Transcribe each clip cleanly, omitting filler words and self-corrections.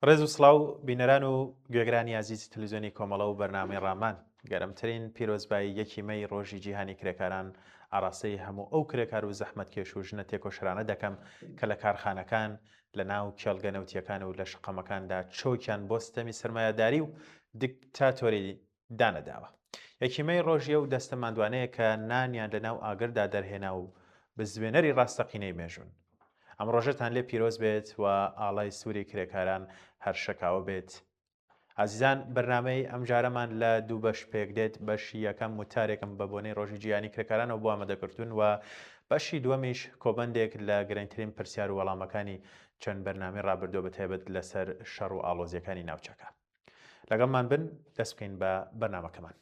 ڕێز و سڵاو بینەران و گوێگرانی عزیزی تەلەڤیزیۆنی کۆمەڵە و بەرنامەی ڕامان گەرمترین پیرۆزبایی 1 مەی ڕۆژی جیهانی کرێکاران ئاڕاستەی هەموو ئەو کرێکار و زەحمەتکێش و ژنە تێکۆشرانە دەکەم کە لە کارخانەکان لە ناو کێڵگە نەوتیەکان و لە شقەمەکاندا چۆکیان بۆ ستەمی سەرمایەداری و دیکتاتۆری دانەداوە. 1 مەی ڕۆژیە و دەستە ماندوانەیە کە نانیان لە ناو ئاگردا دەرهێنا و بزوێنەری ڕاستەقینەی مێژون. ئەم ڕۆژەتان لێ پیرۆز بێت و ئاڵای سووری کرێکاران هەر شەکاوە بێت. ئازیزان بەرنامەی ئەم جارەمان لە دوو بەش پێک دێت. بەشی یەکەم وتارێکم بە بۆنەی ڕۆژی جیهانی کرێکارانەوە بۆ ئامادەکردوون و بەشی دووەمیش کۆبەندێک لە گرنگترین پرسیار و وەڵامەکانی چەند بەرنامەی ڕابردووە بەتایبەت لەسەر شەڕ و ئاڵۆزیەکانی ناوچەکە. لەگەڵمان بن دەست بکەین بە بەرنامەکەمان.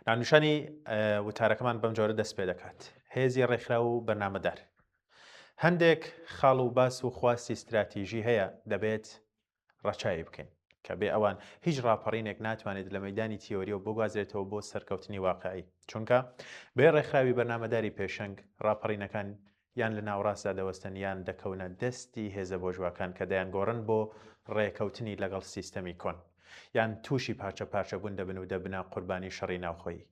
ناونیشانی وتارەکەمان بەم جۆرە دەست پێ دەکات. هێزی ڕێکخرا و بەرنامەدار. هەندێک خاڵ و باس و خواستی استراتیژی هەیە دەبێت ڕەچاوی بکەین کە بێ ئەوان هیچ ڕاپەڕینێک ناتوانێت لە مەیدانی تیۆریەوە بگوازرێتەوە بۆ سەرکەوتنی واقعی، چونکە بێ ڕێکخراوی بەرنامەداری پێشەنگ ڕاپەڕینەکان یان لە ناوڕاستدا دەوەستن یان دەکەونە دەستی هێزە بۆژواکان کە دەیانگۆڕن بۆ ڕێکەوتنی لەگەڵ سیستەمی کۆن، یان تووشی پارچە پارچە بوون دەبن و دەبنە قوربانی شەڕی ناوخۆیی.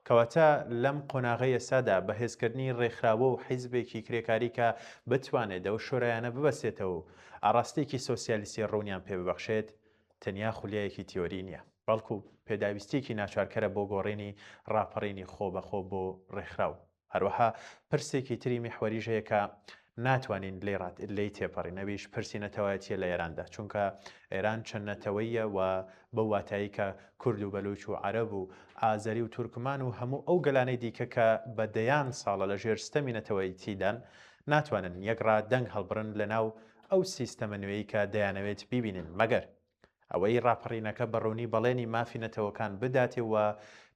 کەواتە لەم قۆناغی ئێستادا بەهێزکردنی ڕێکخراوە و حیزبێکی کرێکاری کە بتوانێت ئەو شۆرایانە ببەسێتەوە و ئاڕاستەیەکی سۆسیالیستی ڕوونیان پێ ببەخشێت، تەنیا خولیایەکی تیۆری نییە، بەڵکو پێداویستێکی ناچارکەرە بۆ گۆڕینی ڕاپەڕینی خۆبەخۆ بۆ ڕێکخراو. هەروەها پرسێکی تری میحوەریش هەیە کە ناتوانین لێی تێپەڕینەویش پرسی نەتەوایەتیە لە ئێراندا، چونکە ئێران چەند نەتەوەیە و بە واتایی کە کورد و بەلوچ و عەرەب و ئازەری و تورکمان و هەموو ئەو گەلانەی دیکە کە بە دەیان ساڵە لە ژێر ستەمی نەتەوەیەتیدان ناتوانن یەکڕا دەنگ هەڵبڕن لە ناو ئەو سیستەمە نوێی کە دەیانەوێت بیبینن، مەگەر ئەوەی ڕاپەڕینەکە بەڕوونی بەڵێنی مافی نەتەوەکان بداتێ و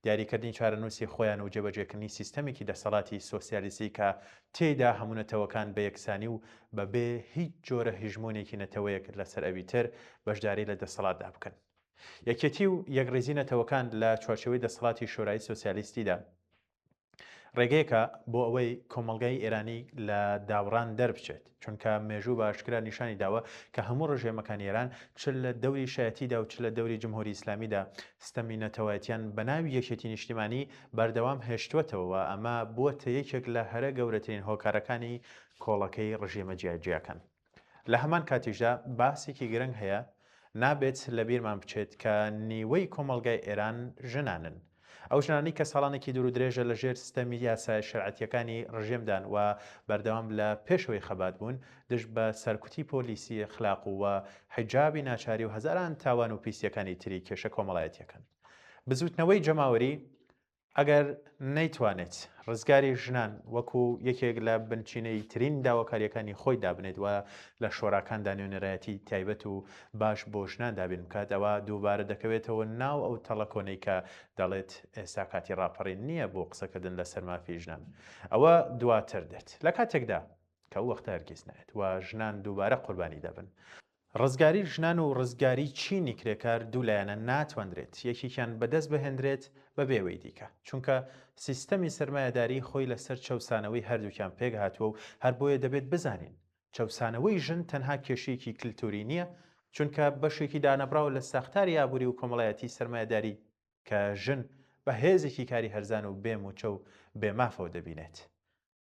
دیاریکردنی چارەنووسی خۆیان و جێبەجێکردنی سیستەمێکی دەسەڵاتی سۆسیالیستی کە تێیدا هەموو نەتەوەکان بە یەکسانی و بەبێ هیچ جۆرە هیژمۆنێکی نەتەوەیەک لەسەر ئەوی تر بەشداری لە دەسەڵاتدا بکەن. یەکێتی و یەکڕێزی نەتەوەکان لە چوارچێوەی دەسەڵاتی شۆرایی سۆسیالیستیدا ڕێگەیەکە بۆ ئەوەی کۆمەڵگای ئێرانی لە داوڕان دەربچێت، چونکە مێژوو بە ئاشکرا نیشانی داوە کە هەموو ڕژێمەکانی ئێران چ لە دەوری شایەتیدا و چ لە دەوری جمهوری ئیسلامیدا ستەمی نەتەوەیەتیان بە ناوی یەکێتی نیشتیمانی بەردەوام هێشتووەتەوە و ئەمە بووەتە یەکێک لە هەرە گەورەترین هۆکارەکانی کۆڵەکەی ڕژێمە جیاجیەکان. لە هەمان کاتیشدا باسێکی گرنگ هەیە نابێت لە بیرمان بچێت کە نیوەی کۆمەڵگای ئێران ژنانن. ئەو ژنانی کە ساڵانێکی دوور و درێژە لە ژێر ستەمی یاسای شەرعەتیەکانی ڕژێمدان و بەردەوام لە پێشەوەی خەبات بوون دژ بە سەرکوتی پۆلیسی خلاق و حیجابی ناچاری و هەزاران تاوان و پیسیەکانی تری کێشە کۆمەڵایەتیەکان. بزوتنەوەی جەماوەری ئەگەر نەیتوانێت ڕزگاری ژنان وەکو یەکێک لە بنچینەی ترین داواکاریەکانی خۆی دابنێت و لە شۆڕاکاندا نوێنەرایەتی تایبەت و باش بۆ ژنان دابین بکات، ئەوە دووبارە دەکەوێتەوە ناو ئەو تەڵەکۆنەی کە دەڵێت ئێستا کاتی ڕاپەڕین نییە بۆ قسەکردن لەسەر مافی ژنان. ئەوە دواتر دێت لە کاتێکدا کە ئەو وەختە هەرگیز نایێت و ژنان دووبارە قوربانی دەبن. ڕزگاری ژنان و ڕزگاری چینی کرێکار دوو لایەنە ناتوانرێت یەکێکیان بەدەست بهێنرێت بە بێوەی دیکە، چونکە سیستەمی سەرمایەداری خۆی لەسەر چەوسانەوەی هەردووکیان پێک هاتووە و هەر بۆیە دەبێت بزانین چەوسانەوەی ژن تەنها کێشەیەکی کللتوری نییە، چونکە بەشێکی دانەبراوە لە ساختاری ئابووری و کۆمەڵایەتی سەرمایەداری کە ژن بە هێزێکی کاری هەرزان و بێم و چەو بێمافەوە دەبینێت.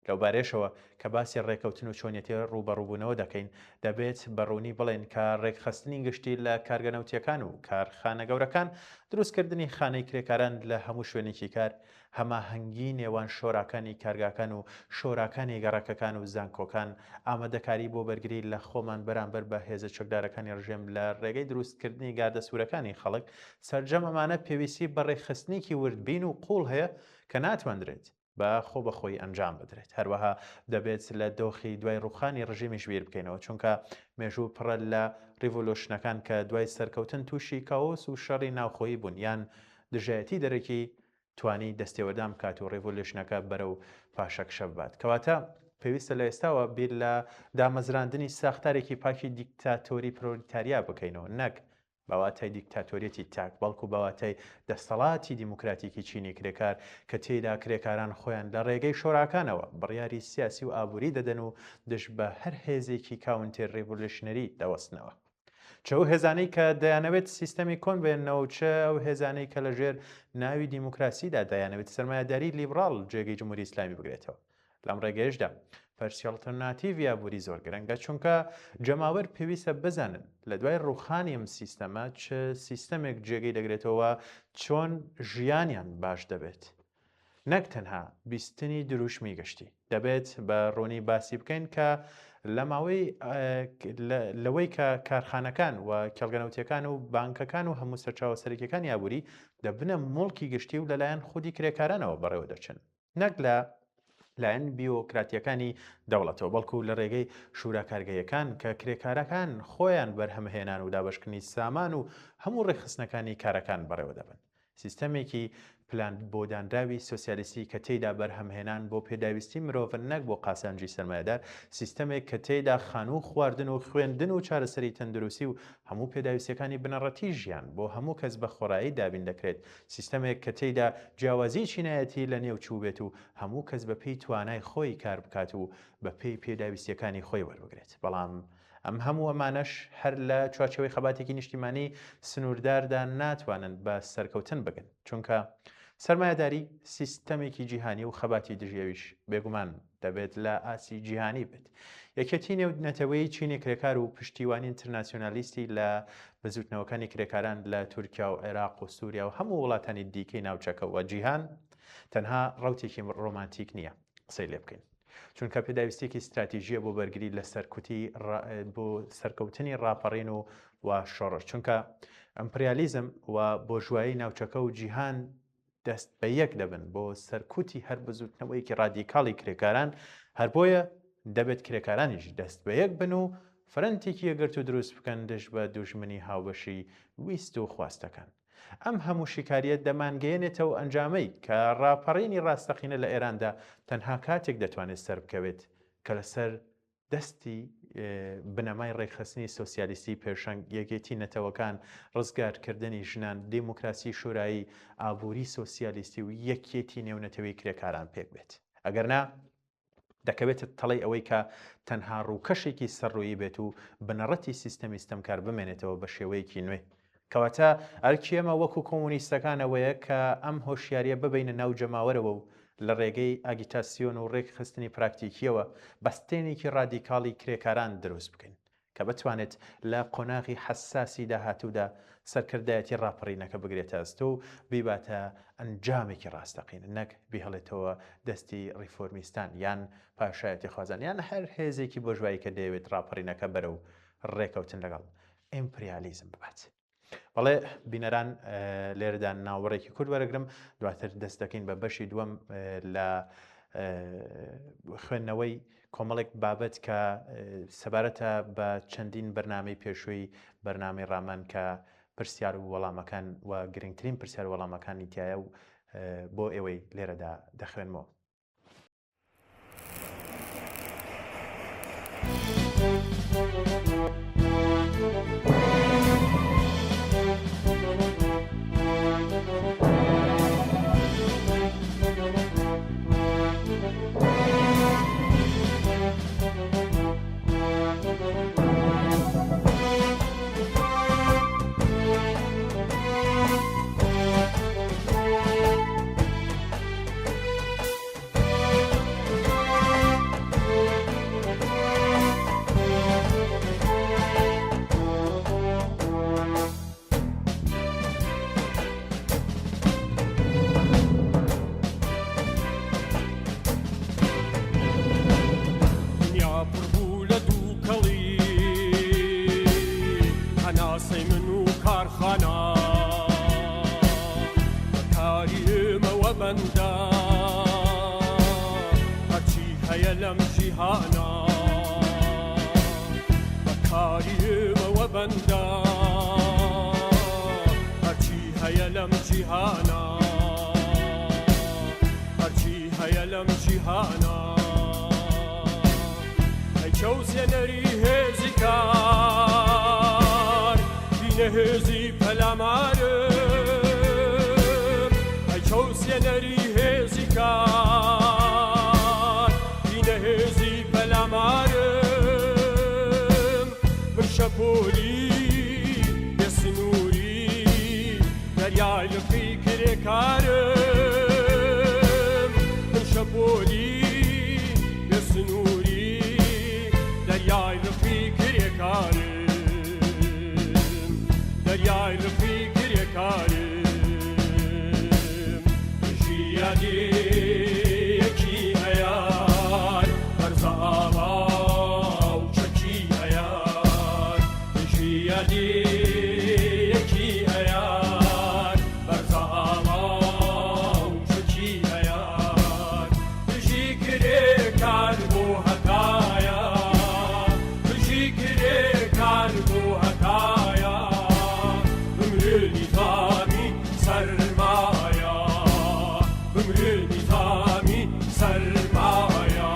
لەو بارێشەوە کە باسی ڕێکەوتن و چۆنیەتی ڕوبەڕووبوونەوە دەکەین دەبێت بەڕوونی بڵێن کە ڕێکخستنی گشتی لە کارگەنەوتیەکان و کارخانە گەورەکان دروستکردنی خانەی کرێکاران لە هەموو شوێنێکی کار، هەماهەنگی نێوان شۆراکانی کارگاکان و شۆراکانی گەڕەکەکان و زانکۆکان، ئامادەکاری بۆ بەرگری لە خۆمان بەرامبەر بە هێزە چەکدارەکانی ڕژێم لە ڕێگەی دروستکردنی گاردە سوورەکانی خەڵک، سەرجەم ئەمانە پێویستی بە ڕێکخستنێکی وردبین و قوڵ هەیە کە ناتوانرێت بە خۆ بەخۆی ئەنجام بدرێت. هەروەها دەبێت لە دۆخی دوای ڕووخانی ڕژیمیش بیر بکەینەوە، چونکە مێژوو پڕە لە ریڤۆلۆشنەکان کە دوای سەرکەوتن تووشی کاوس و شەڕی ناوخۆیی بوون یان دژایەتی دەرەکی توانی دەستێوەدام بکات و ڕێڤۆلۆشنەکە بەرەو پاشەکشە ببات. کەواتە پێویستە لە ئێستاوە بیر لە دامەزراندنی ساختارێکی پاکی دیکتاتۆری پرۆلیتاریا بکەینەوە، نەک بەواتای دیکتاتۆریەتی تاک بەڵکو بەواتای دەسەڵاتی دیموکراتیکی چینی کرێکار کە تێیدا کرێکاران خۆیان لە ڕێگەی شۆراکانەوە بڕیاری سیاسی و ئابووری دەدەن و دەش بە هەر هێزێکی کاونتێر ڕێڤۆلیوشنەری دەوەستنەوە. چ ئەو هێزانەی کە دەیانەوێت سیستەمی کۆن بێننەوە چ ئەو هێزانەی کە لەژێر ناوی دیموکراسیدا دەیانەوێت سەرمایه‌داری لیبرال جێگەی جمهوری ئیسلامی بگرێتەوە. لەم ڕێگەیشدا پەرسی ئەڵتەرناتیڤی ئابووری زۆر گرنگە چونکە جەماوەر پێویستە بزانن لە دوای ڕووخانی ئەم سیستەمە چ سیستەمێک جێگەی دەگرێتەوە چۆن ژیانیان باش دەبێت. نەک تەنها بیستنی دروشمی گەشتی دەبێت بە ڕوونی باسی بکەین کە لە ماوەی لەوەی کە کارخانەکان و کێڵگەنەوتیەکان و بانکەکان و هەموو سەرچاوە سەرەکیەکانی ئابووری دەبنە مڵکی گشتی و لەلایەن خودی کرێکارانەوە بەڕێوە دەچن نەک لە لایەن بیۆکراتیەکانی دەوڵەتەوە بەڵکو لە ڕێگەی شوراکارگەیەکان کە کرێکارەکان خۆیان بەرهەمهێنان و دابشکردنی سامان و هەموو ڕێخستنەکانی کارەکان بەڕێوە دەبن. سیستەمێکی پلان بۆ دانراوی سۆسیالیستی کە تێیدا بەرهەمهێنان بۆ پێداویستی مرۆڤ نەک بۆ قاسانجی سەرمایه‌دار، سیستەمێک کە تێیدا خانوو خواردن و خوێندن و چارەسەری تەندروستی و هەموو پێداویستیەکانی بنەڕەتی ژیان بۆ هەموو کەس بە خۆڕایی دابین دەکرێت، سیستەمێک کە تێیدا جیاوازی چینایەتی لە نێو چوو بێت و هەموو کەس بە پێی توانای خۆی کار بکات و بە پێی پێداویستیەکانی خۆی وەربگرێت. بەڵام ئەم هەموو ئەمانەش هەر لە چوارچەوەی خەباتێکی نیشتیمانی سنوورداردا ناتوانن بە سەرکەوتن بگن چونکە سەرمایه‌داری سیستەمێکی جیهانی و خەباتی دژیەویش بێگومان دەبێت لە ئاسی جیهانی بێت. یەکێتی نێونەتەوەی چینی کرێکار و پشتیوانی ئینتەرناسیۆنالیستی لە بزوتنەوەکانی کرێکاران لە تورکیا و عێراق و سووریا و هەموو وڵاتانی دیکەی ناوچەکە و جیهان تەنها ڕەوتێکی ڕۆمانتیک نییە قسەی لێ بکەین چونکە پێداویستێکی استراتیژیە بۆ بەرگری لە بۆ سەرکەوتنی ڕاپەڕین و شۆڕش چونکە ئەمپریالیزم و بۆژوایی ناوچەکە و جیهان دەست بە یەک دەبن بۆ سەرکوتی هەر بزوتنەوەیکی ڕادیکاڵی کرێکاران هەر بۆیە دەبێت کرێکارانیش دەست بە یەک بن و فەرەنتێکی یەگرت و دروست بکەن دەست بە دوژمنی هاوبەشی ویست و خواستەکان. ئەم هەموو شیکاریەت دەمانگەیەنێتەوە ئەنجامەی کە ڕاپەڕینی ڕاستەقینە لە ئێراندا تەنها کاتێک دەتوانێت سەر بکەوێت کە لەسەر دەستی بنەمای ڕێکخستنی سۆسیالیستی پێشەنگ یەکێتی نەتەوەکان ڕزگارکردنی ژنان دیموکراسی شورایی ئابووری سۆسیالیستی و یەکێتی نێونەتەوەی کرێکاران پێک بێت. ئەگەرنا دەکەوێتە تەڵی ئەوەی کە تەنها ڕووکەشێکی سەرڕوویی بێت و بنەڕەتی سیستەمی ستەمکار بمێنێتەوە بە شێوەیەکی نوێ کەواتە ئەرکی ئێمە وەکو کۆمونیستەکانەوەیە کە ئەم هۆشیاریە ببینە ناو جەماوەرەوە و لە ڕێگەی ئاگیتاسیۆن و ڕێکخستنی پراکتیکیەوە بەستێنێکی ڕادیکاڵی کرێکاران دروست بکەین کە بتوانێت لە قۆناغی حساسی داهاتوودا سەرکردایەتی ڕاپەڕینەکە بگرێتە ئەستۆ و بیباتە ئەنجامێکی ڕاستەقین نەک بیهەڵێتەوە دەستی ڕیفۆرمیستان یان پاشایەتی خوازان یان هەر هێزێکی بۆژوایی کە دەیەوێت ڕاپەڕینەکە بەرەو ڕێکەوتن لەگەڵ ئیمپریالیزم ببات. بەڵێ بینەران لێرەدا ناوەڕێکی کورد وەرەگرم دواتر دەست دەکەین بە بەشی دووەم لە خوێندنەوەی کۆمەڵێک بابەت کە سەبارەتە بە چەندین بەرنامەی پێشووی بەرنامەی ڕامان کە پرسیار و وەڵامەکان و گرنگترین پرسیار وەڵامەکانی تایە و بۆ ئێوەی لێرەدا دەخوێنمەوە. بینە هێزی پەلامارم ئەیچە و سێنەری هێزی کار بینە هێزی پەلامارم من شەپۆلی بێسنووری دەریای لەقی کرێکارم من شەپۆلی بێسنووری دەریای لەقی کرێکارم دەریای لەقی کرێکارم ژیانێکی هەیار بەرزە ئاوا و چەکی هەیار ژیانێکی هەیار بەرزە ئاوا و چەکی هەیار دژی کرێکار بۆ هەتایە دژی کرێکار بۆ هەتایە بمرێ نیزامی سەرمایە بمرێ نیزامی سەرمایە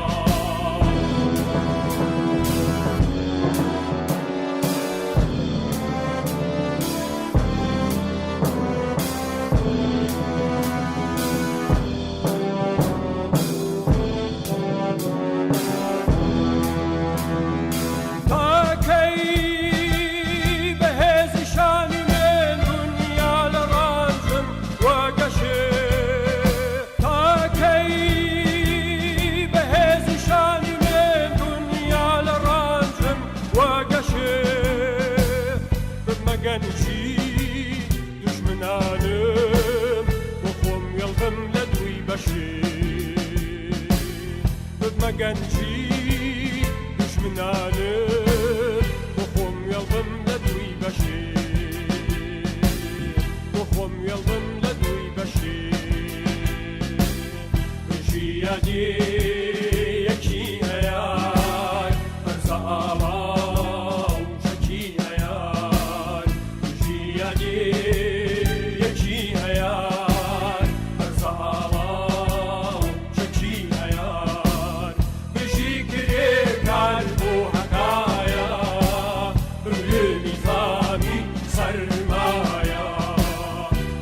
تاکەی بەهێزی شانی من دنیا لە ڕانجم وەگەشێ تاکەی بەهێزی شانی من دنیا لە ڕانجم وەگەشێ بمەگەنجی دوژمنانم بۆ خۆم وێڵبم لە دووی بەشێ بمەگەنجی دوژمنانم بۆ خۆم وێڵبم لە دووی بەشێ بۆ خۆم وێڵبم لە دووی بەشێ ژیانێکی هەیار بەرزە ئاوا و چەکی هەیار ژیانێکی هەیار بەرزە ئاوا و چەکی هەیار بژی کرێکار بۆ هەتایە بمرێ نیزامی سەرمایە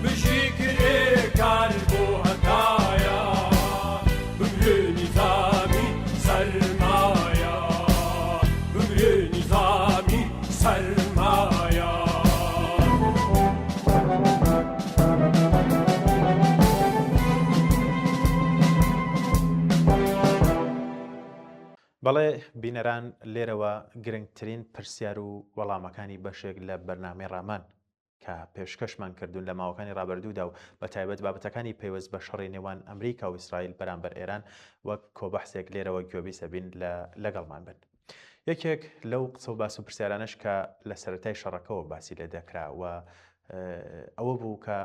بژی کرێکار بۆ هەتایە بمرێ نیزامی سەرمایە بمرێ نیزامی سەرمایە بەڵێ بینەران لێرەوە گرنگترین پرسیار و وەڵامەکانی بەشێک لە بەرنامەی ڕامان کە پێشکەشمان کردوون لە ماوەکانی ڕابردوودا و بە تایبەت بابەتەکانی پەیوەست بە شەڕی نێوان ئەمریکا و ئیسرائیل بەرامبەر ئێران وەک کۆبەحسێک لێرەوە گوێبی سەبین لەگەڵمان بن. یەکێک لەو قسە و باس و پرسیارانش کە لە سەرەتای شەڕەکەەوە باسی لێ دەکرا و ئەوە بوو کە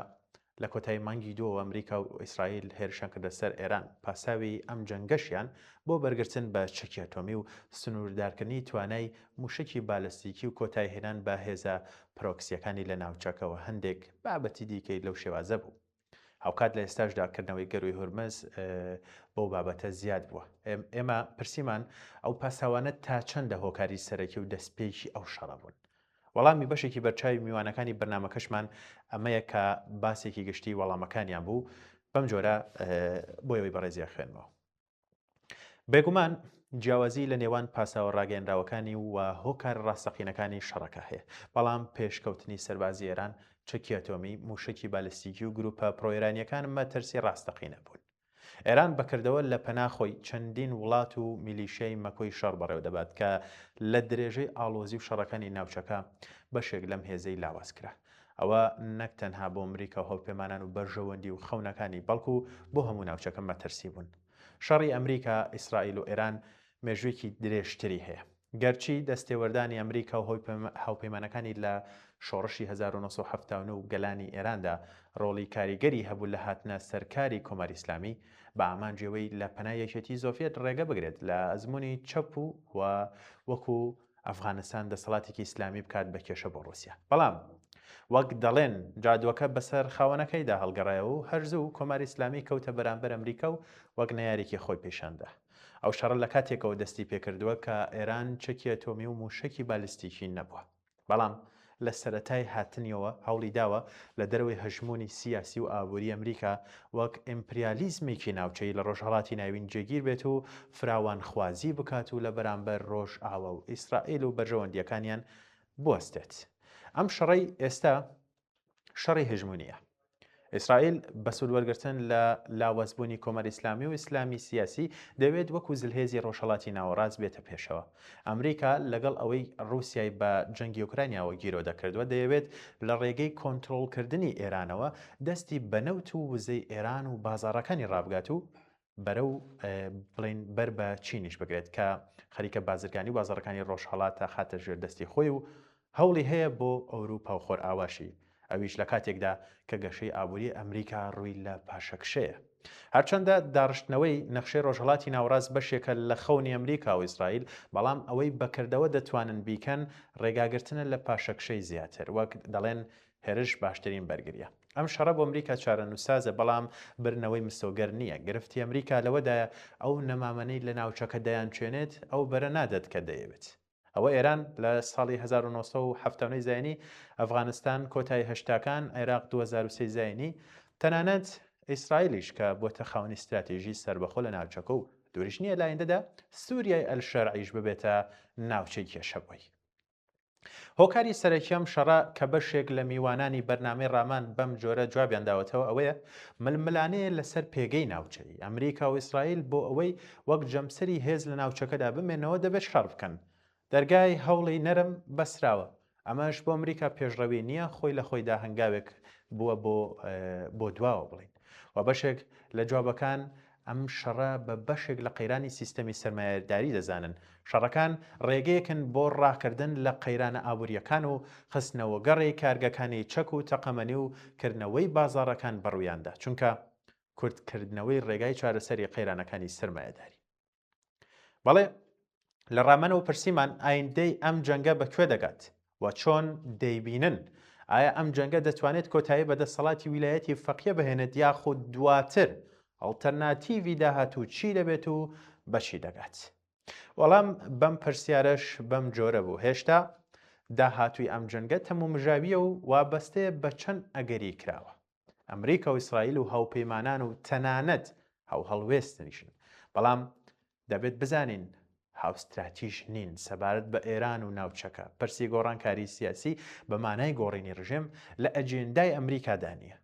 لە کۆتایی مانگی دووە ئەمریکا و ئیسرائیل هێرشان کردە سەر ئێران پاساوی ئەم جەنگەشیان بۆ بەرگرتن بە چەکی ئەتۆمی و سنووردارکردنی توانای موشکی بالستیکی و کۆتایی هێنان بە هێزە پرۆکسیەکانی لە ناوچەکەەوە هەندێک بابەتی دیکەی لەو شێوازە بوو. هاوکات لە ئێستاشدا کردنەوەی گەروی هورمز بەو بابەتە زیاد بووە. ئێمە پرسیمان ئەو پاساوانە تا چەندە هۆکاری سەرەکی و دەستپێکی ئەو شەڕە بوون. وەڵامی بەشێکی بەرچاوی میوانەکانی بەرنامەکەشمان ئەمەیە کە باسێکی گشتی وەڵامەکانیان بوو بەم جۆرە بۆیەوەی بەڕێزیە خوێنمەوە. بێگومان جیاوازی لە نێوان پاساوە ڕاگەیەنراوەکانی و هۆکار ڕاستەقینەکانی شەڕەکە هەیە، بەڵام پێشکەوتنی سەربازی ئێران چەکی ئەتۆمی موشکی بالستیکی و گروپە پرۆئێرانیەکان مەترسی ڕاستەقینە بوون. ئێران بەکردەوە لە پەناخۆی چەندین وڵات و میلیشیای مەکۆی شەڕ بەڕێوە دەبات کە لە درێژەی ئاڵۆزی و شەڕەکانی ناوچەکە بەشێک لەم هێزەی لاواز کرا. ئەوە نەک تەنها بۆ ئەمریکا و هەڵپەیمانان و بەرژەوەندی و خەونەکانی بەڵکو بۆ هەموو ناوچەکە مەترسی بوون. شەڕی ئەمریکا، ئیسرائیل و ئێران مێژوویەکی درێژتری هەیە. گەرچی دەستێوەردانی ئەمریکا و هاوپەیمانەکانی لە شۆڕشی 1970 و گەلانی ئێراندا ڕۆڵی کاریگەری هەبوو لە هاتنە سەرکاری کۆماری ئیسلامی بە ئامانجیەوەی لە پەنای یەکێتی زۆڤێت ڕێگە بگرێت لە ئەزمموی چەپ و وەکو ئەفغانستان دەسەڵاتێکی ئیسلامی بکات بە کێشە بۆ ڕووسیا. بەڵام وەک دەڵێن جادووەکە بەسەر خاوەنەکەیدا هەڵگەڕایەوە و هەرزوو و کۆماری ئیسلامی کەوتە بەرامبەر ئەمریکا و وەک نەیارێکی خۆی پێشاندا. ئەو شەڕە لە کاتێکەوە دەستی پێکردووە کە ئێران چەکی ئەتۆمی و موشکی بالستیکی نەبووە. بەڵام لە سەرەتای هاتنیەوە هەوڵی داوە لە دەرەوەی هەژمونی سیاسی و ئابووری ئەمریکا وەک ئیمپریالیزمێکی ناوچەی لە ڕۆژهەڵاتی ناوین جێگیر بێت و فراوانخوازی بکات و لە بەرامبەر ڕۆژ ئاوە و ئیسرائیل و بەرژەوەندیەکانیان بوەستێت. ئەم شەڕەی ئێستا شەڕی هژمونیە. ئیسرائیل بە سوودوەرگرتن لە لاوەزبوونی کۆمەر ئیسلامی و ئیسلامی سیاسی دەوێت وەکو زلهێزی ڕۆژهەڵاتی ناوەڕاست بێتە پێشەوە. ئەمریکا لەگەڵ ئەوەی ڕووسیای بە جەنگی ئوکرانیاوە گیرۆ دەکردووە دەیەوێت لە ڕێگەی کۆنتڕۆڵکردنی ئێرانەوە دەستی بەنەوت و وزەی ئێران و بازاڕەکانی ڕابگات و بەرەو بڵین بەر بە چینیش بگرێت کە خەریکە بازرگانی و بازاڕەکانی ڕۆژهەڵاتە خاتە ژێر دەستی خۆی و هەوڵی هەیە بۆ ئەوروپا و خۆر ئاواشی ئەویش لە کاتێکدا کە گەشەی ئابووری ئەمریکا ڕووی لە پاشەکشەیە. هەرچەندە داڕشتنەوەی نەخشەی ڕۆژهەڵاتی ناوەڕاست بەشێکە لە خەونی ئەمریکا و ئیسرائیل، بەڵام ئەوەی بەکردەوە دەتوانن بیکەن ڕێگاگرتنە لە پاشەکشەی زیاتر، وەک دەڵێن هێرش باشترین بەرگریە. ئەم شەڕە بۆ ئەمریکا چارەنووسازە، بەڵام برنەوەی مستەوگەر نییە. گرفتی ئەمریکا لەوەدایە ئەو نەمامەنەی لە ناوچەکە دەیانچێنێت ئەو بەرە نادەت کە دەیەوێت. ئەوە ئێران لە ساڵی 1970 زاینی، ئەفغانستان کۆتایی هەشتاکان، عێراق 2003 زاینی، تەنانەت ئیسرائیلیش کە بۆتە خاوەنی استراتێژی سربەخۆ لە ناوچەکە و دووریش نییە لایەندەدا سووریای ئەلشەرعیش ببێتە ناوچەی کێشەبووی. هۆکاری سەرەکیەم شەڕە کە بەشێک لە میوانانی بەرنامەی ڕامان بەم جۆرە جوابیان داوەتەوە ئەوەیە ململانەیە لەسەر پێگەی ناوچەی ئەمریکا و ئیسرائیل بۆ ئەوەی وەک جەمسەری هێز لە ناوچەکەدا بمێنەوە دەبێت شەڕ بکەن. دەرگای هەوڵی نەرم بەسراوە. ئەمەش بۆ ئەمریکا پێشڕەوی نییە خۆی لە خۆیدا هەنگاوێک بووە بۆ دواوە بڵین. و بەشێک لە جوابەکان ئەم شەڕە بە بەشێک لە قەیرانی سیستەمی سەرمایەداری دەزانن. شەڕەکان ڕێگەیەکن بۆ ڕاکردن لە قەیرانە ئابووریەکان و خستنەوە گەڕی کارگەکانی چەک و تەقەمەنی و کردنەوەی بازاڕەکان بەڕوویاندا، چونکە کورتکردنەوەی ڕێگای چارەسەری قەیرانەکانی سەرمایەداری. بەڵێ لە ڕامەنەوە پرسیمان ئایندەی ئەم جەنگە بەکوێ دەگات و چۆن دەیبینن؟ ئایا ئەم جەنگە دەتوانێت کۆتایی بەدەسەڵاتی ویلایەتی فەقیە بهێنێت یاخود دواتر ئەڵتەرناتیڤی داهاتوو چی دەبێت و بەچی دەگات؟ وەڵام بەم پرسیارەش بەم جۆرە بوو. هێشتا داهاتووی ئەم جەنگە تەمومژاویە و وابەستەیە بە چەند ئەگەری کراوە. ئەمریکا و ئیسرائیل و هاوپەیمانان و تەنانەت هەڵوێستنیشن، بەڵام دەبێت بزانین هاوستراتیژ نین سەبارەت بە ئێران و ناوچەکە. پرسی گۆڕانکاری سیاسی بە مانای گۆڕینی ڕژێم لە ئەجێندای ئەمریکادا نییە.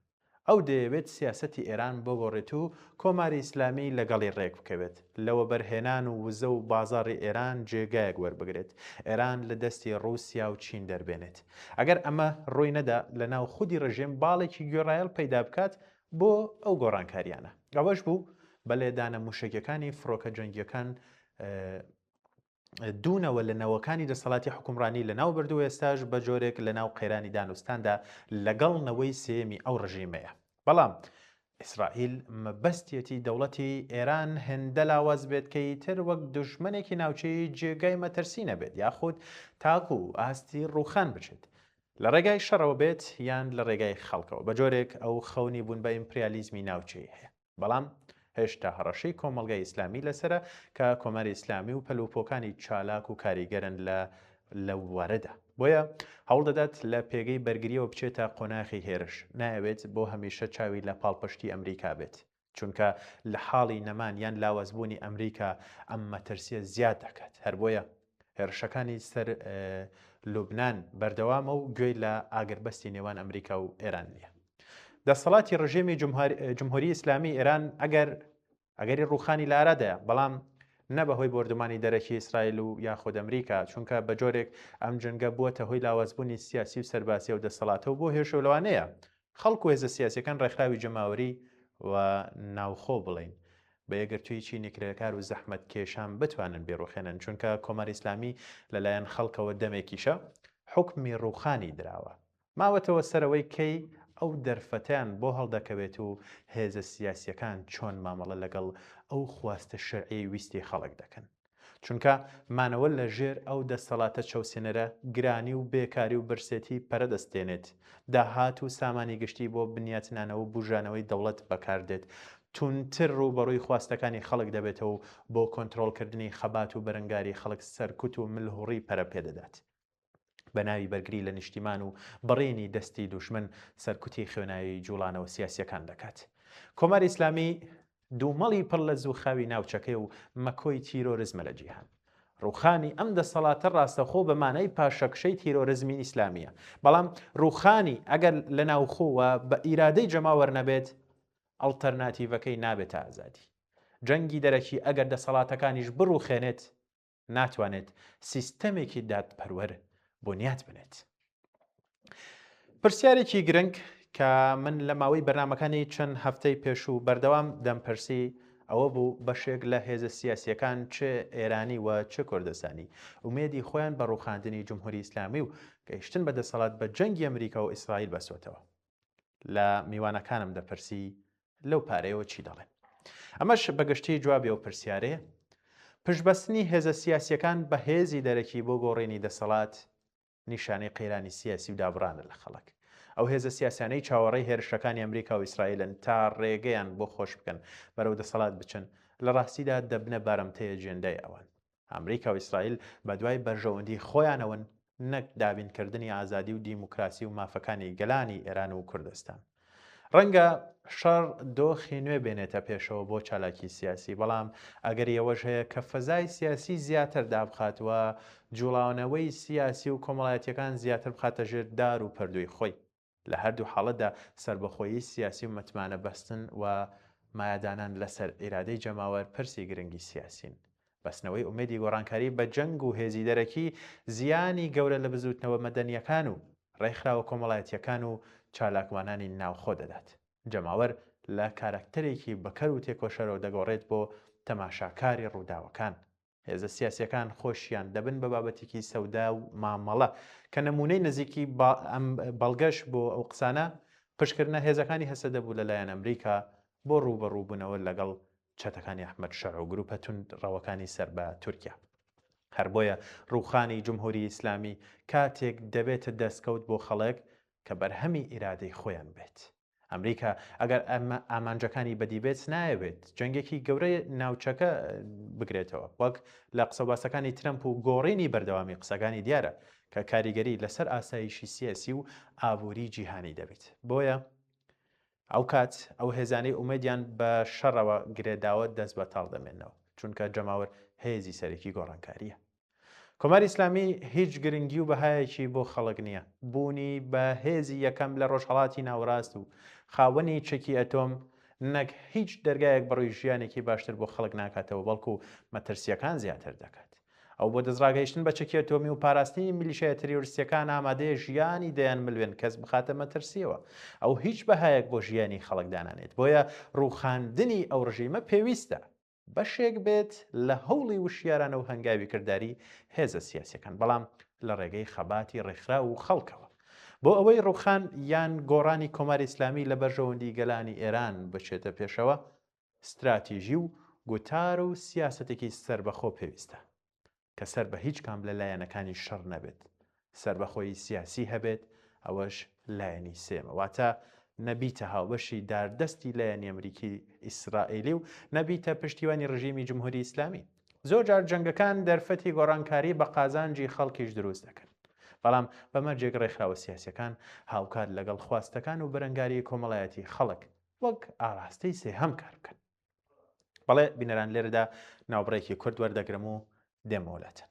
ئەو دەیەوێت سیاسەتی ئێران بۆگۆڕێت و کۆماری ئیسلامی لەگەڵی ڕێک بکەوێت، لەوە بەرهێنان و وزە و بازاڕی ئێران جێگایەک وەربگرێت، ئێران لە دەستی ڕووسیا و چین دەربێنێت. ئەگەر ئەمە ڕووی نەدا لە ناو خودی ڕژێم باڵێکی گوێڕایەڵ پەیدا بکات بۆ ئەو گۆڕانکاریانە. ئەوەش بوو بە لێدانە موشکەکانی فڕۆکە جەنگیەکان دوونەوە لە نەوەکانی دەسەڵاتی حکومڕانی لە ناو بردو ئێستاش بە جۆرێک لە ناو قەیرانی دانوستاندا لەگەڵنەوەی سێمی ئەو ڕژیمەیە. بەڵام ئیسرائیل مەبەستێتی دەوڵەتی ئێران هێندە لاواز بێت کەی تر وەک دوژمنێکی ناوچەی جێگای مەترسی نەبێت یاخود تاکو و ئاستی ڕووخان بچێت، لە ڕێگای شەڕەوە بێت یان لە ڕێگای خەڵکەوە. بە جۆرێک ئەو خەونی بوون بە ئیمپریالیزمی ناوچەی هەیە. بەڵام هێشتا هەڕەشەی کۆمەڵگای ئیسلامی لەسرە کە کۆمەری ئیسلامی و پەلوپۆکانی چالاک و کاریگەرن لە وارەدا. بۆیە هەوڵ دەدات لە پێگەی بەرگریەوە بچێتە قۆناغی هێرش. نایەوێت بۆ هەمیشە چاوی لە پاڵپشتی ئەمریکا بێت، چونکە لە حاڵی نەمان یان لاوازبوونی ئەمریکا ئەم مەترسیە زیاد دەکات. هەر بۆیە هێرشەکانی سەر لوبنان بەردەوامە و گوێی لە ئاگربەستی نێوان ئەمریکا و ئێران نییە. دەسەڵاتی ڕژێمی جمهوری ئیسلامی ئێران ئەگەری ڕووخانی لە ئارادایە، بەڵام نە بەهۆی بردومانی دەرەکی ئیسرائیل و یاخود ئەمریکا، چونکە بە جۆرێک ئەم جەنگە بووەتە هۆی لاوازبوونی سیاسی و سەرباسی و دەسەڵاتە و بۆ هێرشەوەلەوانەیە خەڵک و هێزە سیاسیەکان ڕێکخراوی جەماوەری و ناوخۆ بڵین بە یەکگرتوویی نیکرێکار و زەحمەت کێشان بتوانن بێڕوخێنن، چونکە کۆماری ئیسلامی لەلایەن خەڵکەوە دەمێکیشە حکمی ڕووخانی دراوە. ماوەتەوە سەرەوەی کەی ئەو دەرفەتیان بۆ هەڵدەکەوێت و هێزە سیاسیەکان چۆن مامەڵە لەگەڵ ئەو خواستە شەرعی ویستی خەڵک دەکەن، چونکە مانەوە لە ژێر ئەو دەسەڵاتە چەوسێنەرە گرانی و بێکاری و برسێتی پەرەدەستێنێت، داهات و سامانی گشتی بۆ بنیاتنانەوە و بژانەوەی دەوڵەت بەکاردێت، تونتر ڕوبەڕووی خواستەکانی خەڵک دەبێتەوە و بۆ کۆنتڕۆڵکردنی خەبات و بەرەنگاری خەڵک سەرکوت و ملهوڕی پەرە پێدەدات. بە ناوی بەرگری لە نیشتیمان و بڕێنی دەستی دوژمن سەرکوتی خوێناوی جوڵانەوە سیاسیەکان دەکات. کۆماری ئیسلامی دوومەڵی پڕ لە زووخاوی ناوچەکەی و مەکۆی تیرۆریزمە لە جیهان. ڕووخانی ئەم دەسەڵاتە ڕاستەخۆ بەمانەی پاشەکشەی تیرۆریزمی ئیسلامیە، بەڵام ڕووخانی ئەگەر لە ناوخۆوە بە ئیرادەی جەماوەر نەبێت ئەڵتەرناتیڤەکەی نابێت ئازادی. جەنگی دەرەکی ئەگەر دەسەڵاتەکانیش بڕووخێنێت ناتوانێت سیستەمێکی دادپەروەر بنیات بنێت. پرسیارێکی گرنگ کە من لە ماوەی بەرنامەکانی چەند هەفتەی پێش و بەردەوام دەمپرسی ئەوە بوو بەشێک لە هێزە سیاسیەکان چ ئێرانی و چ کوردستانی ئومێدی خۆیان بە ڕووخاندنی جمهوری ئیسلامی و گەیشتن بە دەسەڵات بە جەنگی ئەمریکا و ئیسرائیل بەسوێتەوە. لە میوانەکانم دەپرسی لەو پارەیەوە چی دەڵێن. ئەمەش بەگشتی جوابی ئەو پرسیارەیە پشتبەستنی هێزە سیاسیەکان بە هێزی دەرەکی بۆ گۆڕینی دەسەڵات نیشانەی قەیرانی سیاسی و دابڕانە لە خەڵک. ئەو هێزە سیاسیانەی چاوەڕێی هێرشەکانی ئەمریکا و ئیسرائیلن تا ڕێگەیان بۆ خۆش بکەن بەرەو دەسەڵات بچن لە ڕاستیدا دەبنە بارەمتەیە جێندای ئەوان. ئەمریکا و ئیسرائیل بە دوای بەرژەوەندی خۆیانەوەن نەک دابینکردنی ئازادی و دیموکراسی و مافەکانی گەلانی ئێران و کوردستان. ڕەنگە شەڕ دۆخی نوێ بێنێتە پێشەوە بۆ چالاکی سیاسی، بەڵام ئەگەر ئەوەش هەیە کە فەزای سیاسی زیاتر دابخاتوە جوڵاونەوەی سیاسی و کۆمەڵایەتیەکان زیاتر بخاتە ژێر دار و پەردووی خۆی. لە هەردوو حاڵەتدا سربەخۆیی سیاسی و متمانە بەستن و مایەدانان لەسەر ئیرادەی جەماوەر پرسی گرنگی سیاسین. بەستنەوەی ئومێدی گۆڕانکاری بە جەنگ و هێزی دەرەکی زیانی گەورە لە بزوتنەوە مەدەنیەکان و ڕێکخراوە کۆمەڵایەتیەکان و چالاکمانانی ناوخۆ دەدات. جەماوەر لە کارکتەرێکی بەکەر و تێکۆشەرەوە دەگۆڕێت بۆ تەماشاکاری ڕووداوەکان. هێزە سیاسیەکان خۆشیان دەبن بە بابەتێکی سەودا و مامەڵە کە نمونەی نزیکی بەڵگەش بۆ ئەو قسانە پشکردنە هێزەکانی هەسە دەبوو لەلایەن ئەمریکا بۆ ڕوبەڕووبوونەوە لەگەڵ چەتەکانی ئەحمەد شەڕ و گروپە توندڕەوەکانی سەر بە تورکیا. هەر بۆیە ڕووخانی جمهوری ئیسلامی کاتێک دەبێتە دەستکەوت بۆ خەڵک کە بەرهەمی ئیرادەی خۆیان بێت. ئەمریکا ئەگەر ئامانجەکانی بەدی بێت نایەوێت جەنگێکی گەورەی ناوچەکە بگرێتەوە، وەک لە قسەباسەکانی ترەمپ و گۆڕینی بەردەوامی قسەکانی دیارە کە کاریگەری لەسەر ئاسایشی سیاسی و ئابووری جیهانی دەبێت. بۆیە ئەو کات ئەو هێزانەی ئومێدیان بە شەڕەوە گرێداوە دەست بە تاڵ دەمێنەوە، چونکە جەماوەر هێزی سەرەکی گۆڕانکاریە. کۆماری ئیسلامی هیچ گرنگی و بەهایەکی بۆ خەڵک نییە. بوونی بە هێزی یەکەم لە ڕۆژهەڵاتی ناوەڕاست و خاوەنی چەکی ئەتۆم نەک هیچ دەرگایەک بەڕووی ژیانێکی باشتر بۆ خەڵک ناکاتەوە، بەڵکو مەترسیەکان زیاتر دەکات. ئەو بۆ دەستڕاگەیشتن بە چەکی ئەتۆمی و پاراستنی میلیشیای تەروریستیەکان ئامادەیە ژیانی دەیان ملوێن کەس بخاتە مەترسیەوە. ئەو هیچ بەهایەک بۆ ژیانی خەڵک دانانێت. بۆیە ڕووخاندنی ئەو ڕژیمە پێویستە بەشێک بێت لە هەوڵی وشیارانە و هەنگاوی کردداری هێزە سیاسیەکان، بەڵام لە ڕێگەی خەباتی ڕێکخرا و خەڵکەوە. بۆ ئەوەی ڕووخان یان گۆڕانی کۆماری ئیسلامی لە بەرژەوەندی گەلانی ئێران بچێتە پێشەوە، استراتیژی و گوتار و سیاسەتێکی سربەخۆ پێویستە کە سەر بە هیچ کام لە لایەنەکانی شەڕ نەبێت، سربەخۆی سیاسی هەبێت. ئەوەش لایەنی سێمە، واتە نەبیتە هاوبەشی داردەستی لایەنی ئەمریکی ئیسرائیلی و نەبیتە پشتیوانی ڕژیمی جمهوری ئیسلامی. زۆر جار جەنگەکان دەرفەتی گۆڕانکاری بە قازانجی خەڵکیش دروست دەکەن، بەڵام بەمەرجێک ڕێکخراوە سیاسیەکان هاوکات لەگەڵ خواستەکان و بەرەنگاری کۆمەڵایەتی خەڵک وەک ئاراستەی سێهەم کار بکەن. بەڵێ بینەران لێرەدا ناوبڕێکی کورد وەردەگرم و دێمەوەلاتن.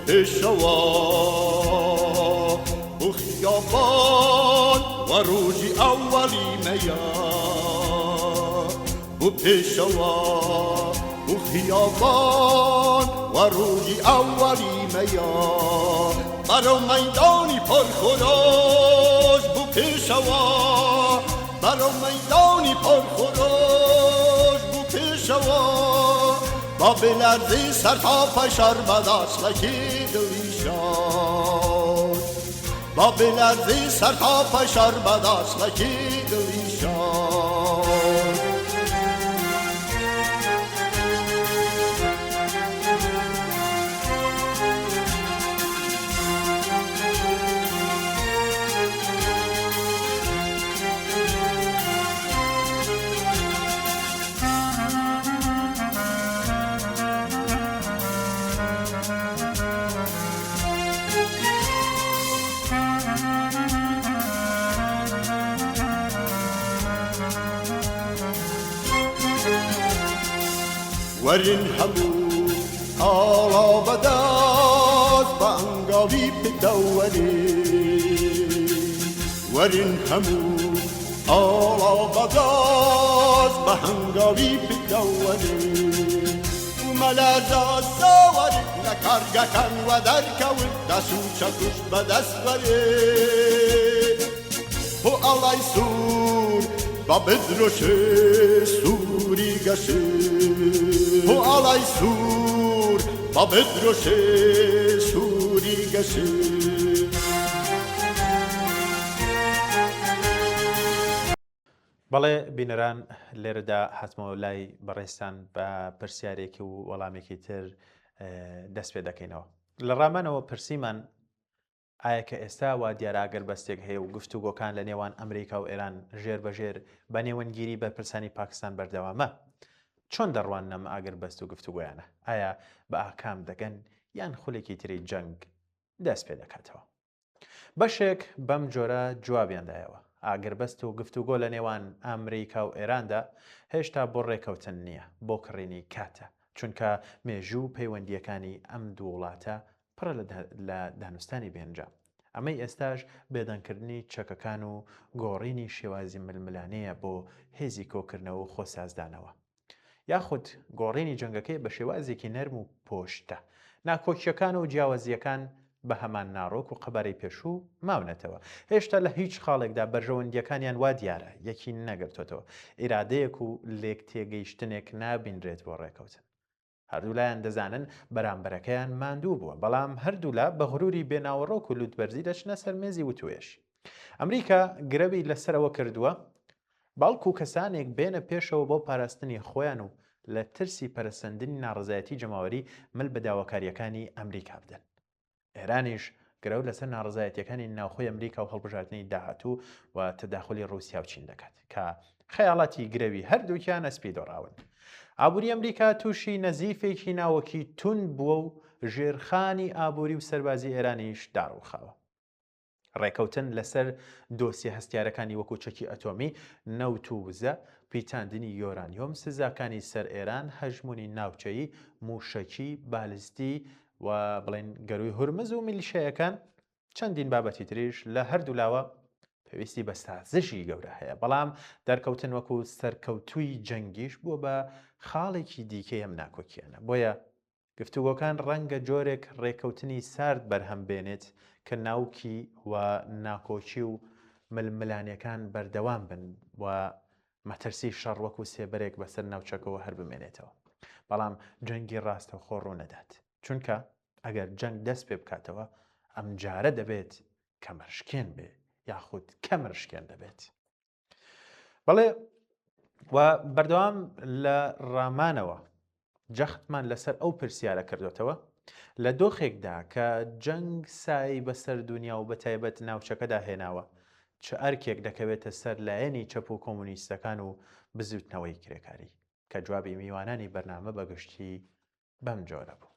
پێشەوە بۆ خیابان و ڕۆژی ئەوەلیمەیە، بۆ پێشەوە بۆ خیابان و ڕۆژی ئەوەلیمەیە، بەرەو مەیدانی پەرخۆراش بۆ پێشەوە، بەرەو مەیدانی پەرخۆراش بۆ پێشەوە، با بلرزی سر تا پشار بداشلکی دلی شد با بلرزی سر تا پشار بداشلکی دلی شد ورن همو حالا بداز بانگاوی بدوری ورن همو حالا بداز بانگاوی بدوری ملازا سوار نکارگا کن و در کول دسو چکش بدست وری هو آلای سور با بدرش سوری گشی هو آلای سور با بدرش سوری گشی بەڵێ بینەران لێرەدا هاتمەوە لای بەڕێستان بە پرسیارێکی و وەڵامێکی تر دەست پێ دەکەینەوە لە ڕامانەوە پرسیمان ئایا کە ئێستا وا دیارە ئەگەر بەستێک هەیە و گفتوگۆکان لە نێوان ئەمریکا و ئێران ژێر بەژێر بە نێوەنگیری بەرپرسانی پاکستان بەردەوامە چۆن دەڕوان نەم ئاگەر بەست و گفتوگۆیانە ئایا بە ئاکام دەگەن یان خولێکی تری جەنگ دەست پێ دەکاتەوە بەشێک بەم جۆرە جوابیاندایەوە ئاگەر بەست و گفتوگۆ لە نێوان ئەمریکا و ئێراندا هێشتا بۆ ڕێکەوتن نییە بۆ کڕینی کاتە چونکە مێژوو پەیوەندیەکانی ئەم دوو وڵاتە پڕە لە دانوستانی بێنجام ئەمەی ئێستاش بێدەنگکردنی چەکەکان و گۆڕینی شێوازی ململانەیە بۆ هێزی کۆکردنەوە و خۆسازدانەوە یاخود گۆڕینی جەنگەکەی بە شێوازێکی نەرم و پۆشتە ناکۆکیەکان و جیاوازیەکان بە هەمان ناڕۆک و قەبارەی پێشوو ماونەتەوە هێشتا لە هیچ خاڵێکدا بەرژەوەندیەکانیان وا دیارە یەکی نەگرتوێتەوە ئیرادەیەک و لێک تێگەیشتنێک نابینرێت بۆ ڕێکەوتن هەردوولایان دەزانن بەرامبەرەکەیان ماندوو بووە بەڵام هەردوولا بە غروری بێناوەڕۆک و لوتبەرزی دەچنە سەرمێزی وتوێش ئەمریکا گرەوی لەسەرەوە کردووە باڵکو کەسانێک بێنە پێشەوە بۆ پاراستنی خۆیان و لە ترسی پەرسەندنی ناڕزایەتی جەماوەری مل بە داواکاریەکانی ئەمریکا بدەن ئێرانیش گرەو لەسەر ناڕزایەتیەکانی ناوخۆی ئەمریکا و هەڵبژاردننی داهاتوو و تەداخلی ڕووسیا و چین دەکات کە خەیاڵاتی گرەوی هەردووکیان ئەسپی دۆڕاون ئابووری ئەمریکا تووشی نەزیفێکی ناوەکی تون بووە و ژێرخانی ئابووری و سەربازی ئێرانیش داڕوخاوە ڕێکەوتن لەسەر دۆسیە هەستیارەکانی وەکو چەکی ئەتۆمی نەوت و وزە پیتاندنی یۆرانیۆم سزاکانی سەر ئێران هەژمونی ناوچەیی موشەکی بالستی و بڵێن گەروی هورمز و میلیشەیەکان چەندین بابەتی تریش لە هەردوولاوە پێویستی بە سازشی گەورە هەیە بەڵام دەرکەوتن وەکو سەرکەوتووی جەنگیش بووە بە خاڵێکی دیکەی ئەم ناکۆکیانە بۆیە گفتوگۆکان ڕەنگە جۆرێک ڕێکەوتنی سارد بەرهەم بێنێت کە ناوکی و ناکۆچی و ململانیەکان بەردەوام بن و مەترسی شەڕ وەکو سێبەرێک بەسەر ناوچەکەەوە هەر بمێنێتەوە بەڵام جەنگی ڕاستەوخۆ ڕوونەدات چونکە ئەگەر جەنگ دەست پێ بکاتەوە ئەم جارە دەبێت کە مەرشکێن بێ یاخود کە مەرشکێن دەبێت بەڵێ و بەردەوام لە ڕامانەوە جەختمان لەسەر ئەو پرسیارە کردوتەوە لە دۆخێکدا کە جەنگ سای بەسەر دنیا و بەتایبەت ناوچەکەدا هێناوە چه ئەرکێک دەکەوێتە سەر لایەنی چەپ و کۆمونیستەکان و بزوتنەوەی کرێکاری کە جوابی میوانانی بەرنامە بەگشتی بەم جۆرە بوو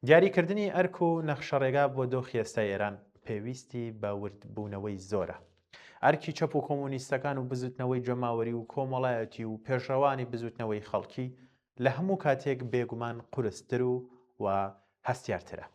دیاریکردنی ئەرک و نەخشەڕێگا بۆ دۆخی ئێستای ئێران پێویستی بە وردبوونەوەی زۆرە ئەرکی چەپ و کۆمونیستەکان و بزوتنەوەی جەماوەری و کۆمەڵایەتی و پێشڕەوانی بزوتنەوەی خەڵکی لە هەموو کاتێک بێگومان قورستر و هەستیارترە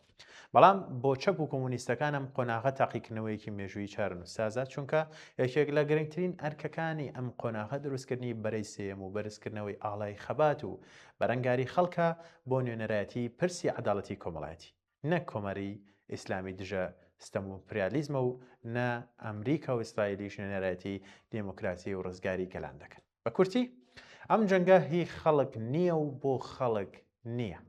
بەڵام بۆ چەپ و کۆمونیستەکان ئەم قۆناغە تاقیکردنەوەیەکی مێژووی چارن و سازات چونکە یەکێک لە گرنگترین ئەرکەکانی ئەم قۆناغە دروستکردنی بەرەی سێم و بەرزکردنەوەی ئاڵای خەبات و بەرەنگاری خەڵکە بۆ نوێنەرایەتی پرسی عەداڵەتی کۆمەڵایەتی نەک کۆمەری ئیسلامی دژە ستەم و پریالیزمە و نە ئەمریکا و ئیسرائیلیش نوێنەرایەتی دموکراسی و ڕزگاری گەلان دەکەن بە کورتی ئەم جەنگە هی خەڵک نییە و بۆ خەڵک نییە.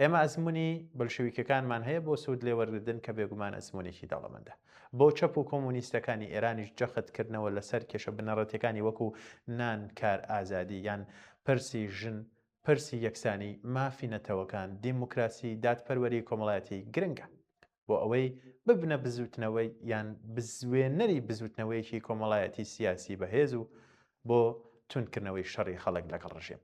ئێمە ئەزمموی بەلشویکەکانمان هەیە بۆ سوود لێوەرگردن کە بێگومان ئەزمموێکی دەڵەمەندە. بۆ چەپ و کۆمونیستەکانی ئێرانیش جەختکردنەوە لەسەر کێشە بنەڕەتەکانی وەکو نان کار ئازادی یان پرسی ژن پرسی یەکسانی مافی نەتەوەکان دیموکراسی دادپەروەری کۆمەڵایەتی گرنگە بۆ ئەوەی ببنە بزوتنەوەی یان بزوێنەری بزوتنەوەیکی کۆمەڵایەتی سیاسی بەهێز و بۆ تونکردنەوەی شەڕی خەڵک لەگەڵ ڕژێم.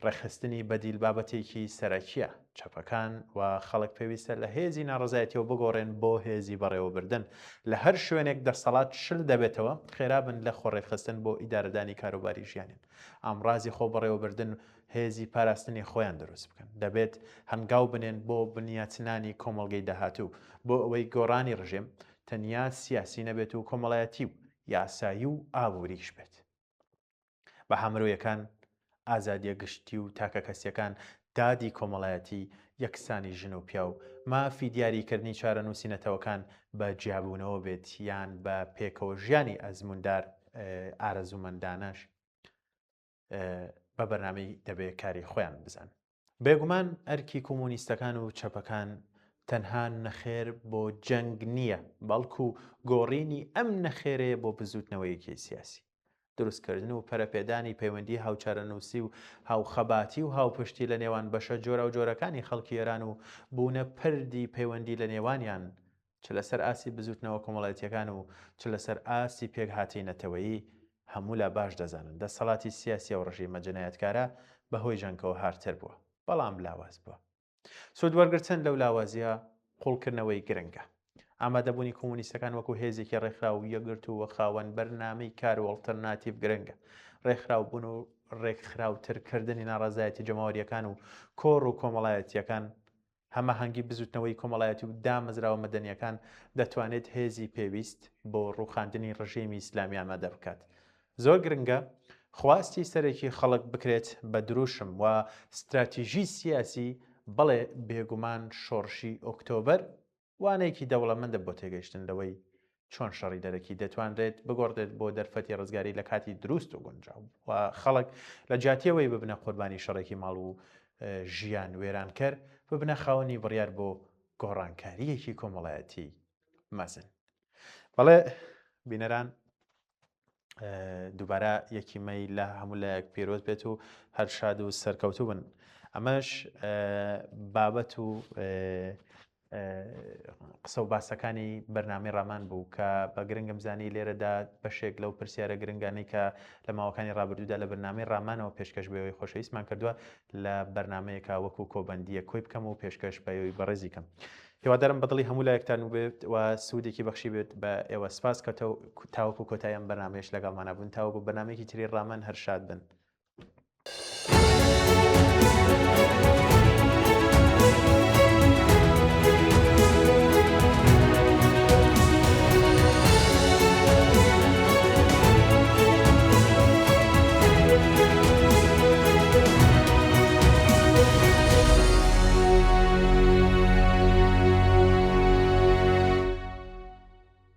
ڕێخستنی بەدیل بابەتێکی سەرەکیە چەپەکان و خەڵک پێویستە لە هێزی ناڕزایەتیەوە بگۆڕێن بۆ هێزی بەڕێوەبردن لە هەر شوێنێک دەسەڵات شل دەبێتەوە خێرابن لە خۆڕێخستن بۆ ئیدارەدانی کاروباری ژیانێن ئامڕازی خۆ بەڕێوەبردن هێزی پاراستنی خۆیان دروست بکەن دەبێت هەنگاو بنێن بۆ بنیاتنانی کۆمەڵگەی داهاتوو بۆ ئەوەی گۆڕانی ڕژێم تەنیا سیاسی نەبێت و کۆمەڵایەتی و یاسایی و ئابووریش بێت بە هەمرۆیەکان ئازادیە گشتی و تاکە کەسیەکان دادی کۆمەڵایەتی یەکسانی ژن و پیا و مافی دیاریکردنی چارەنووسینەتەوەکان بە جیابوونەوە بێت یان بە پێکەوە ژیانی ئەزموندار ئارەزوومەندانەش بە بەرنامەی دەبێت کاری خۆیان بزان. بێگومان ئەرکی کۆمونیستەکان و چەپەکان تەنها نەخێر بۆ جەنگ نییە بەڵکو گۆڕینی ئەم نەخێرەیە بۆ بزوتنەوەیەکی سیاسی. دروستکردن و پەرەپێدانی پەیوەندی هاوچارەنووسی و هاوخەباتی و هاوپشتی لە نێوان بەشە جۆرە و جۆرەکانی خەڵکی ئێران و بوونە پردی پەیوەندی لە نێوانیان چ لەسەر ئاسی بزوتنەوە کۆمەڵایەتیەکان و چ لەسەر ئاسی پێکهاتینەتەوەیی هەموو لە باش دەزانن دەسەڵاتی سیاسی و ڕژیمە جەنایەتکارە بەهۆی ژەنگەوە هارتر بووە بەڵام لاواز بووە. سوودوەرگرتن لەو لاوازیە قوڵکردنەوەی گرنگە. ئامادەبوونی کۆمونیستەکان وەکو هێزێکی ڕێکخرا و یەکگرت و خاوەن بەرنامەی کار و ئەڵتەرناتیڤ گرنگە. ڕێکخراوبوون و ڕێکخراوترکردنی ناڕازایەتی جەماوەریەکان و کۆڕ و کۆمەڵایەتیەکان هەماهەنگی بزوتنەوەی کۆمەڵایەتی و دامەزراوە مەدەنیەکان دەتوانێت هێزی پێویست بۆ ڕووخاندنی ڕژیمی ئیسلامی ئامادە بکات. زۆر گرنگە خواستی سەرێکی خەڵک بکرێت بە دروشم و استراتیژی سیاسی بەڵێ بێگومان شۆڕشی ئۆکتۆبەر وانەیەکی دەوڵەمەندە بۆ تێگەیشتن لەوەی چۆن شەڕی دەرەکی دەتوانرێت بگۆڕدێت بۆ دەرفەتی ڕزگاری لە کاتی دروست و گونجاو و خەڵک لە جاتیەوەی ببنە قوربانی شەڕێکی ماڵ و ژیان وێرانکەر ببنە خاوەنی بڕیار بۆ گۆڕانکاریەکی کۆمەڵایەتی مەزن. بەڵێ بینەران دووبارە یەکیمەی لە هەموو لایەک پیرۆز بێت و هەر شاد و سەرکەوتوو بن. ئەمەش بابەت و قسە و باسەکانی بەرنامەی ڕامان بوو کە بە گرنگم زانی لێرەدا بەشێک لەو پرسیارە گرنگانەی کە لە ماوەکانی ڕابردوودا لە بەرنامەی ڕامانەوە پێشکەش بەوەی خۆشەویستمان کردووە لە بەرنمەیەکە وەکو کۆبەندیە کۆی بکەم و پێشکەش بەوەی بەڕێزی کەم. هیوادارم بەدڵی هەموو لایەکتان بێت و سوودێکی بەخشی بێت بە ئێوە سپاس کە تاوەکو کۆتاییان بەرنامەیەش لەگەڵمانە بوون تاوەکو بەرنامەیەکی تری ڕامان هەر شاد بن.